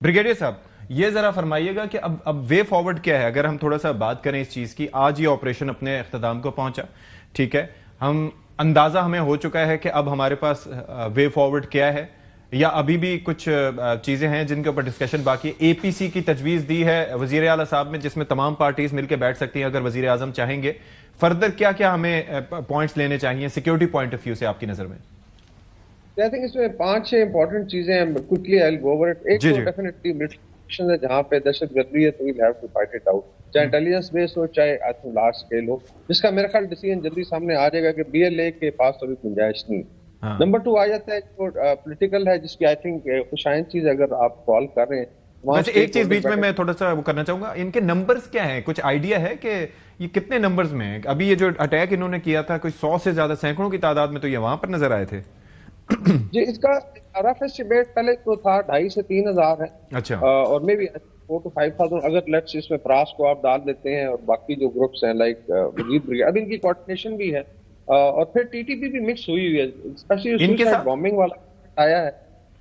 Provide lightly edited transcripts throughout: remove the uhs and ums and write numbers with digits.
Brigadier साहब, ये जरा फरमाइएगा कि अब वे फॉरवर्ड क्या है। अगर हम थोड़ा सा बात करें इस चीज की, आज ये ऑपरेशन अपने इख्तिताम को पहुंचा, ठीक है, हम अंदाजा हमें हो चुका है कि अब हमारे पास वे फॉरवर्ड क्या है, या अभी भी कुछ चीजें हैं जिनके ऊपर डिस्कशन बाकी है। एपीसी की तजवीज दी है वजीर आला साहब में, जिसमें तमाम पार्टीज मिलकर बैठ सकती हैं अगर वजीर आजम चाहेंगे। फर्दर क्या क्या हमें पॉइंट्स लेने चाहिए सिक्योरिटी पॉइंट ऑफ व्यू से आपकी नजर में? आई थिंक इसमें 5-6 इंपॉर्टेंट चीजें हैं, quickly I will go over it. एक तो डेफिनेटली मिलिट्री है जहां पे दहशतगर्दी है, तो we have to fight it out, चाहे इंटेलिजेंस बेस हो चाहे आई थिंक लार्ज स्केल हो, जिसका मेरा ख्याल डिसीजन जल्दी सामने आ जाएगा कि बीएलए के पास तो अभी गुंजाइश नहीं। नंबर 2 आ जाता है जो पॉलिटिकल है, जिसकी आई थिंक खुशाइंद चीज अगर आप कॉल कर रहे हैं। वैसे एक चीज बीच में मैं थोड़ा सा वो करना चाहूंगा, इनके नंबर्स क्या हैं? कुछ आइडिया है कि ये कितने नंबर्स में है? अभी ये जो अटैक इन्होंने किया था, कोई 100 से ज्यादा, सैकड़ों की तादाद में तो ये वहां पर नजर आए थे। जी, इसका रफ एस्टिमेट पहले तो था 2,500 से 3,000 है। अच्छा। और मे बी 4,000 to 5,000 अगर लेट्स इसमें प्रास को आप डाल देते हैं और बाकी जो ग्रुप्स हैं लाइक वजीद ब्रिगेड, अब इनकी कोऑर्डिनेशन भी है और फिर टीटीपी भी मिक्स हुई है, स्पेशली इनके साथ बॉम्बिंग वाला आया है।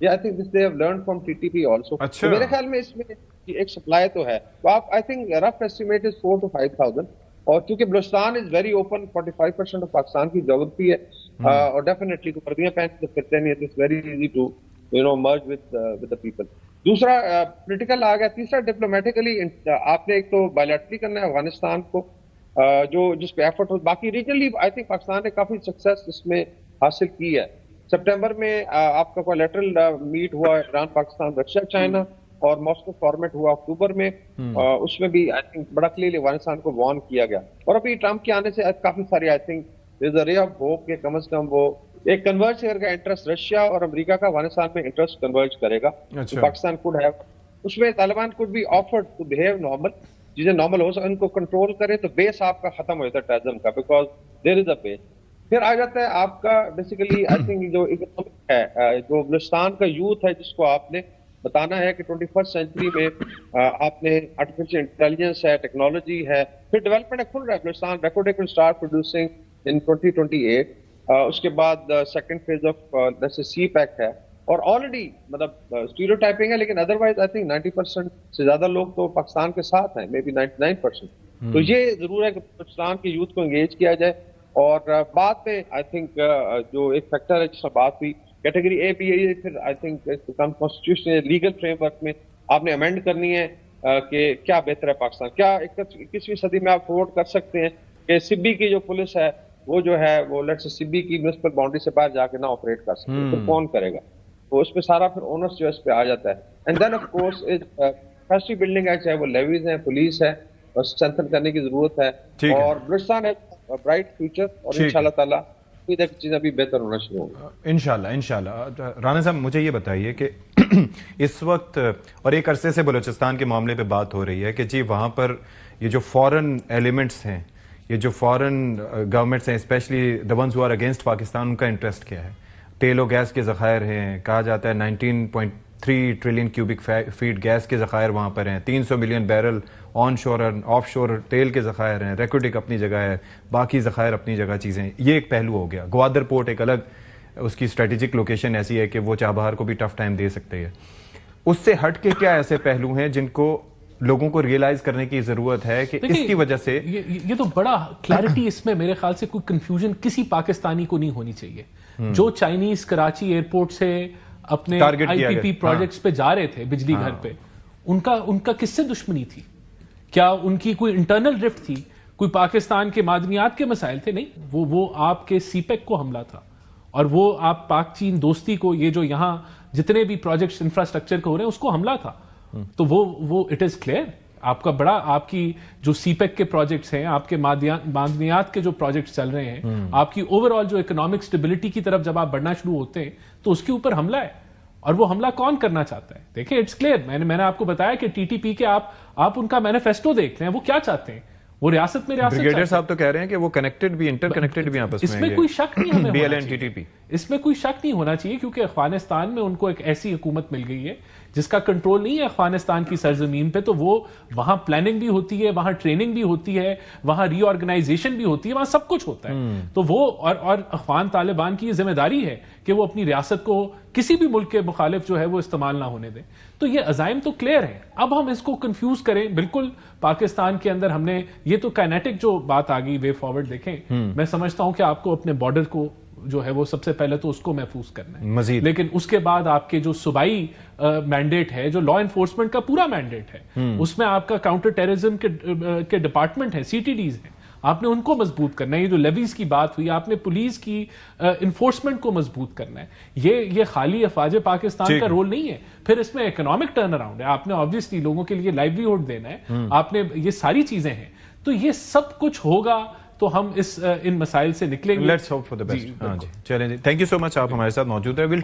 I think this they have learned from TTP also. तो मेरे ख्याल में इसमें एक सप्लाई तो है, तो आप I think rough estimate is 4,000 to 5,000। और क्योंकि Balochistan is very open, 45% of Pakistan की ज्योग्राफी है, और डेफिनेटली तो वर्दियां पहन के फिरते नहीं है, तो it's very easy to merge with the people. दूसरा पॉलिटिकल आ गया। तीसरा डिप्लोमेटिकली आपने एक तो बायलैटरली करना है अफगानिस्तान को, जो जिस पे एफर्ट हो। बाकी रीजनली आई थिंक पाकिस्तान ने काफी सक्सेस इसमें हासिल की है। सितंबर में आपका कोलैटरल मीट हुआ ईरान, पाकिस्तान, रशिया, चाइना, और मॉस्को फॉर्मेट हुआ अक्टूबर में। उसमें भी आई थिंक बड़ा क्लियरली अफगानिस्तान को वार्न किया गया। और अभी ट्रंप के आने से काफी सारी I think there is a ray of hope कि कम से कम वो एक कन्वर्ज करेगा इंटरेस्ट, रशिया और अमेरिका का अफगानिस्तान में इंटरेस्ट कन्वर्ज करेगा। तो पाकिस्तान कुड हैव, उसमें Taliban could be offered to behave normal, चीजें नॉर्मल हो सके, उनको कंट्रोल करें, तो बेस आपका खत्म हो जाता है टेररिज्म का, because there is a base. फिर आ जाता है आपका बेसिकली आई थिंक जो इकोनॉमिक है, जो बलूचिस्तान का यूथ है, जिसको आपने बताना है कि 21st सेंचुरी में आपने आर्टिफिशियल इंटेलिजेंस है, टेक्नोलॉजी है, फिर डेवलपमेंट खुल रहा है। Balochistan record will start producing in 2028। उसके बाद second phase of CPEC है, और ऑलरेडी मतलब स्टीरियोटाइपिंग है, लेकिन अदरवाइज आई थिंक 90% से ज्यादा लोग तो पाकिस्तान के साथ हैं, मे बी 99%। तो ये जरूर है कि पाकिस्तान के यूथ को एंगेज किया जाए। और बाद में आई थिंक जो एक फैक्टर है जिसमें बात हुई कैटेगरी ए बी है, फिर I think constitution legal framework में आपने अमेंड करनी है कि क्या बेहतर है पाकिस्तान, क्या 21वीं सदी में आप फॉरवर्ड कर सकते हैं कि सिब्बी की जो पुलिस है वो जो है वो लेट्स सिब्बी की म्युनिसिपल बाउंड्री से बाहर जाके ना ऑपरेट कर सकते, तो कौन करेगा? तो उसमें सारा फिर ओनर्स जो इस पे आ जाता है। And then of course capacity building है, चाहे वो लेवीज है, पुलिस है, और स्ट्रेंथन करने की जरूरत है। और बलूचिस्तान है ब्राइट फ्यूचर, और इंशाल्लाह ताला चीजें अभी बेहतर होना शुरू होगी इंशाल्लाह। राना साहब, मुझे ये बताइए कि इस वक्त और एक अरसे से बलूचिस्तान के मामले पे बात हो रही है कि जी वहां पर ये जो फॉरेन एलिमेंट्स हैं, ये जो फॉरेन गवर्नमेंट्स हैं, specially the ones who are against Pakistan, उनका इंटरेस्ट क्या है? तेल और गैस के ज़खायर हैं, कहा जाता है 19.3 ट्रिलियन क्यूबिक फीट गैस के ज़खायर वहाँ पर हैं, 300 मिलियन बैरल ऑन शोर और ऑफ शोर तेल के ज़खायर हैं, रेकोटिक अपनी जगह है, बाकी ज़खायर अपनी जगह चीज़ें। ये एक पहलू हो गया। ग्वादर पोर्ट एक अलग, उसकी स्ट्रेटेजिक लोकेशन ऐसी है कि वो चाबहार को भी टफ टाइम दे सकते हैं। उससे हट के क्या ऐसे पहलू हैं जिनको लोगों को रियलाइज करने की जरूरत है कि इसकी वजह से ये तो बड़ा क्लैरिटी इसमें मेरे ख्याल से कोई कंफ्यूजन किसी पाकिस्तानी को नहीं होनी चाहिए। जो चाइनीज कराची एयरपोर्ट से अपने आईपीपी प्रोजेक्ट्स पे जा रहे थे, बिजली घर पे, उनका किससे दुश्मनी थी? क्या उनकी कोई इंटरनल रिफ्ट थी? कोई पाकिस्तान के मादनियात के मसाइल थे? नहीं, वो आपके सीपेक को हमला था, और वो आप पाक चीन दोस्ती को, ये जो यहाँ जितने भी प्रोजेक्ट्स इंफ्रास्ट्रक्चर के हो रहे हैं, उसको हमला था। तो वो इट इज क्लियर। आपका बड़ा, आपकी जो सीपेक के प्रोजेक्ट्स हैं, आपके मादनियात के जो प्रोजेक्ट्स चल रहे हैं, आपकी ओवरऑल जो इकोनॉमिक स्टेबिलिटी की तरफ जब आप बढ़ना शुरू होते हैं, तो उसके ऊपर हमला है। और वो हमला कौन करना चाहता है? देखिए, इट्स क्लियर। मैंने आपको बताया कि टीटीपी के आप उनका मैनिफेस्टो देख रहे हैं, वो क्या चाहते हैं? वो रियासत में रियासत। ब्रिगेडियर साहब तो कह रहे हैं कि वो कनेक्टेड भी, इंटरकनेक्टेड भी आपस में, इसमें कोई शक नहीं हमें बीएलए एंड टीटीपी। اس میں کوئی شک نہیں ہونا چاہیے کیونکہ افغانستان میں ان کو ایک ایسی حکومت مل گئی ہے جس کا کنٹرول نہیں ہے افغانستان کی سرزمین پہ, تو وہ وہاں پلاننگ بھی ہوتی ہے, وہاں ٹریننگ بھی ہوتی ہے, وہاں ری آرگنائزیشن بھی ہوتی ہے, وہاں سب کچھ ہوتا ہے. تو وہ اور افغان طالبان کی یہ ذمہ داری ہے کہ وہ اپنی ریاست کو کسی بھی ملک کے مخالف جو ہے وہ استعمال نہ ہونے دیں. تو یہ عزائم تو کلیئر ہیں. اب ہم اس کو کنفیوز کریں, بالکل پاکستان کے اندر ہم نے یہ تو کائنیٹک جو بات آ گئی وے فارورڈ دیکھیں, میں سمجھتا ہوں کہ آپ کو اپنے بارڈر کو جو ہے وہ سب سے پہلے تو اس کو محفوظ کرنا ہے مزید, لیکن اس کے بعد آپ کے جو صوبائی مینڈیٹ ہے, جو لا انفورسمنٹ کا پورا مینڈیٹ ہے, اس میں آپ کا کاؤنٹر ٹیررزم کے ڈپارٹمنٹ ہے, سی ٹی ڈیز ہیں, آپ نے ان کو مضبوط کرنا ہے. یہ جو لیویز کی بات ہوئی, آپ نے پولیس کی انفورسمنٹ کو مضبوط کرنا ہے. یہ خالی افواج پاکستان کا رول نہیں ہے. پھر اس میں اکنامک ٹرن اراؤنڈ ہے, آپ نے آبویسلی لوگوں کے لیے لائیولیہڈ دینا ہے, آپ نے یہ ساری چیزیں ہیں. تو یہ سب کچھ ہوگا تو ہم ان مسائل سے نکلیں گے. Let's hope for the best. چلیں جی, تھینک یو سو مچ, آپ ہمارے ساتھ موجود ہیں.